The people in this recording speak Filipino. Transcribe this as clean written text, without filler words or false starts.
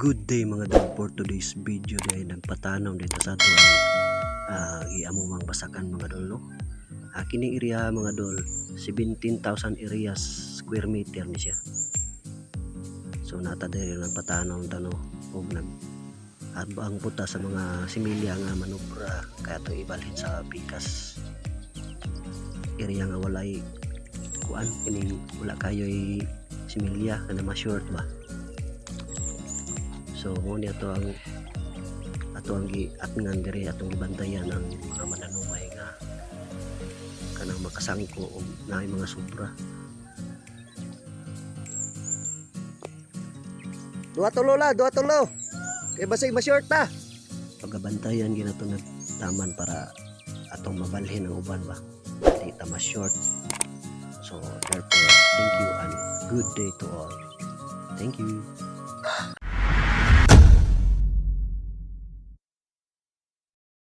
Good day mga dog, for today's video dahil nagpatanaw dito sa ato ang giamumang basakan mga dol no. Kini area mga dol 17,000 areas square meter ni siya. So nata diri nagpatanaw tano og nag ang puta sa mga similya nga manubra kaya to ibalhin sa pikas. Area nga walay kuan kini wala kayoy similya kana ma-short ba. So mo ni ato ang giatngan diri atong gibantayan ang mga mananumay nga kanang makasangko og naay mga sobra. Duha tulo. Kay basig ma-short ta. Pagabantayan ginato nagtaman para atong mabalhin ang uban ba. Di ta ma-short. So therefore, thank you and good day to all. Thank you.